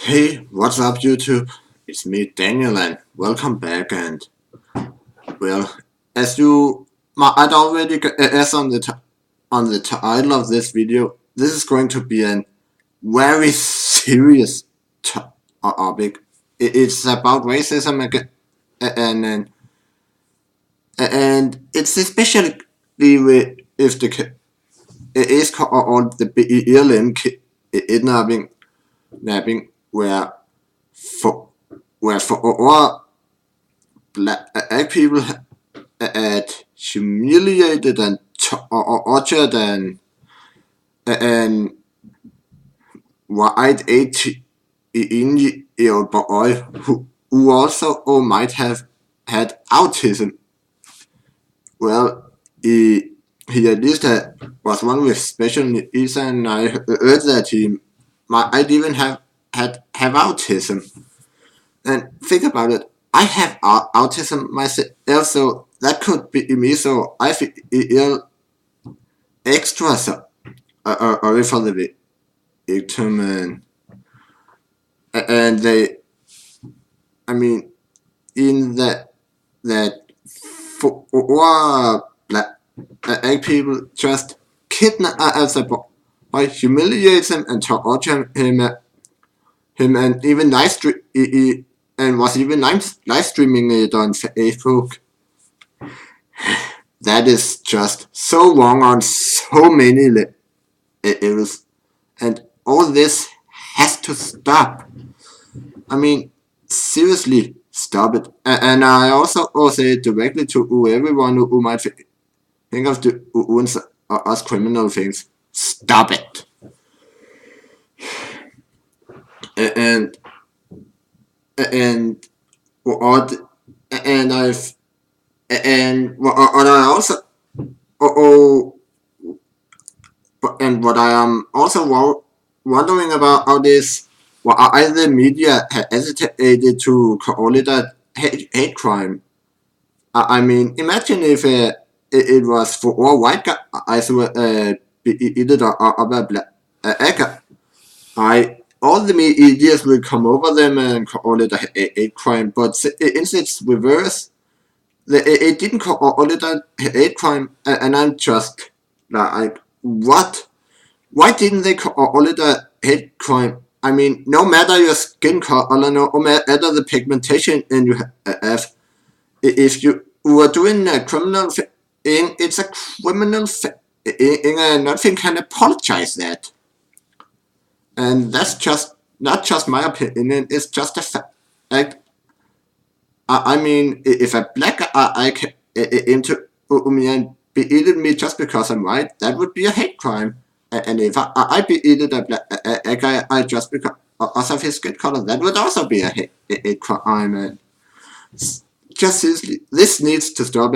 Hey, what's up YouTube? It's me Daniel and welcome back. And well, as you might already guess on the title of this video, this is going to be a very serious topic. It's about racism again, and and it's especially if it is called the BLM kidnapping, where for all black people had humiliated and tortured and white 18-year-old boy who also might have had autism. Well, he at least was one with special needs, and I heard that he might even have autism. And think about it, I have autism myself, so that could be me. So I feel extra sorry for the victim, and I mean, in that four black people just kidnap the boy, humiliate him and torture him, and even was even live streaming it on Facebook. That is just so wrong on so many levels, and all this has to stop. I mean, seriously, stop it. And I also say it directly to everyone who might think of doing us criminal things. Stop it. And what and I've and what I also and what I am also wondering about is why the media hesitated to call it a hate crime. I mean, imagine if it was for all white guys who beat up a black guy. All the media will come over them and call it a hate crime, but instead it's reverse. It didn't call it a hate crime, and I'm just like, what? Why didn't they call it a hate crime? I mean, no matter your skin color, no matter the pigmentation you have, if you were doing a criminal thing, it's a criminal thing, and nothing can apologize that. And that's just not just my opinion, it's just a fact. I mean, if a black guy came into me and beated me just because I'm white, that would be a hate crime. And if I beated a black guy just because of his skin color, that would also be a hate crime. And just seriously, this needs to stop.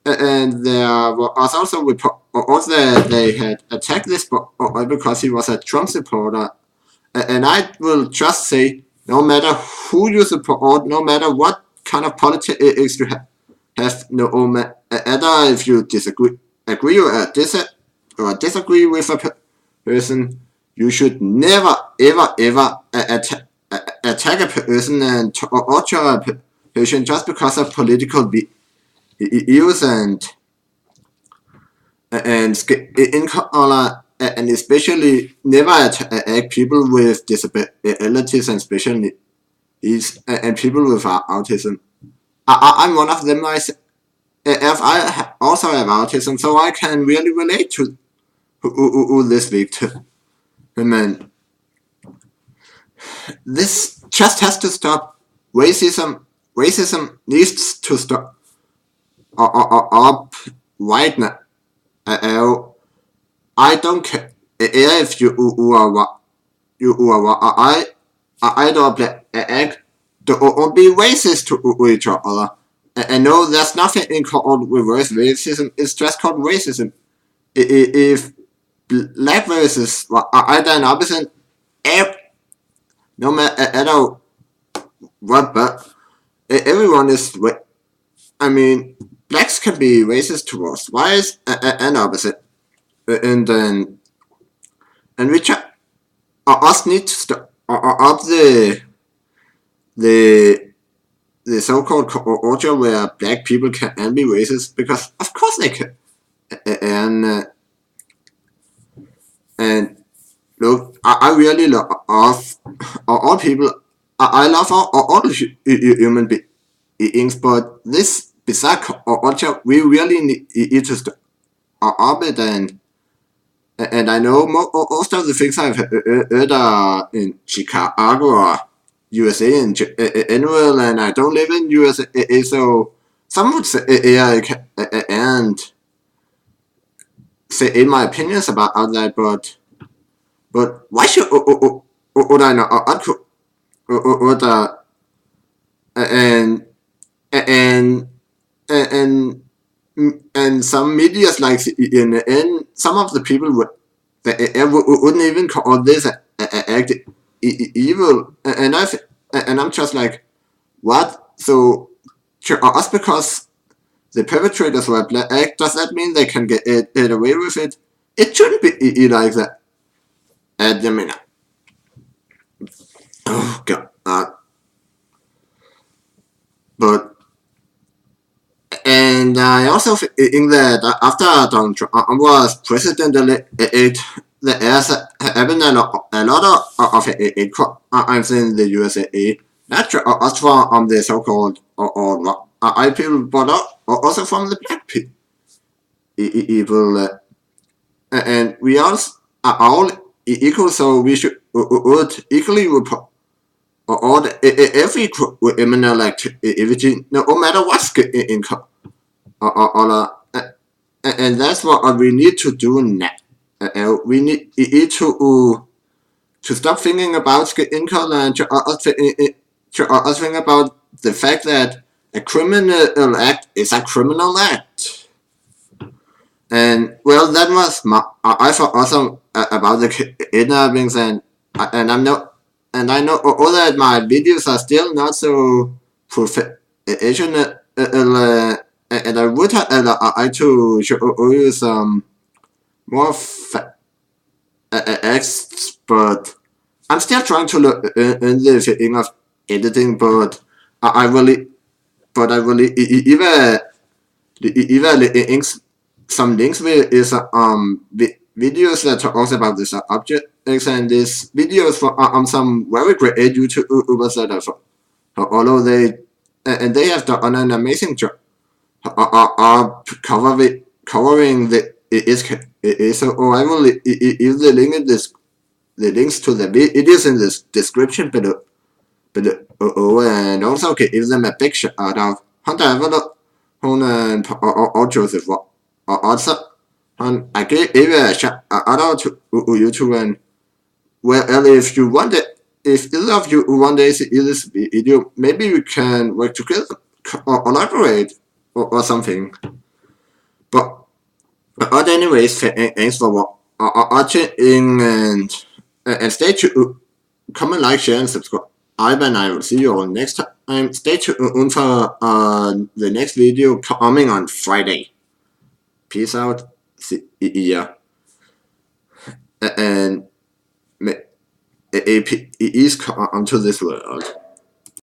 And there was also reports that they had attacked this boy because he was a Trump supporter. And I will just say, no matter who you support, no matter what kind of politics you have, no matter if you agree or disagree with a person, you should never ever attack a person and torture a person just because of political views and skin color, and especially never attack people with disabilities and special needs and people with autism. I'm one of them myself. If I also have autism, so I can really relate to this victim. And this just has to stop. Racism needs to stop up right now. I don't care if you are I don't be racist to each other. And no, there's nothing called reverse racism. It's just called racism. If black versus either an opposite, no matter what, but everyone is. I mean, blacks can be racist towards whites and opposite, and we us need to stop of the the so-called culture where black people can be racist, because of course they can. And look, I really love all people. I love all human beings, but this bizarre culture, we really need to stop it. And I know most of the things I've heard are in Chicago or USA in general, and I don't live in USA, so some would say, and say in my opinions about that, but why should would I not would and and and and some medias like CNN, some of the people wouldn't even call this act evil, and I'm just like, what? So to us, because the perpetrators were black, does that mean they can get away with it? It shouldn't be like that. I mean, oh god, but and I also think that after Donald Trump was president-elect, there has happened a lot of hate crimes in the USA. Not just from the so-called or white people, but also from the black people. And we are all equal, so we would equally report all every criminal activity, no matter what skin income. And that's what we need to do now. We need to stop thinking about skin color and to us think about the fact that a criminal act is a criminal act. And well, that was my I thought awesome about the kidnappings, and I'm not and I know all that my videos are still not so professional, and I would like to show you some more acts, but I'm still trying to learn in the thing of editing, but I really even links some links with is videos that talks about this objects, and these videos for some very great YouTubers that although they have done an amazing job covering the is so I will leave the link in this the links to the videos in this description below, and also give them a big shout out. Han der var der hun og Joseph og også han I gave a shout out to YouTube. And well, if you want it, if either of you one day see this video, maybe we can work together or collaborate or something. But anyways, thanks for watching, and stay tuned. Comment, like, share, and subscribe. And I will see you all next time. Stay tuned for the next video coming on Friday. Peace out. See ya. And may peace come to this world.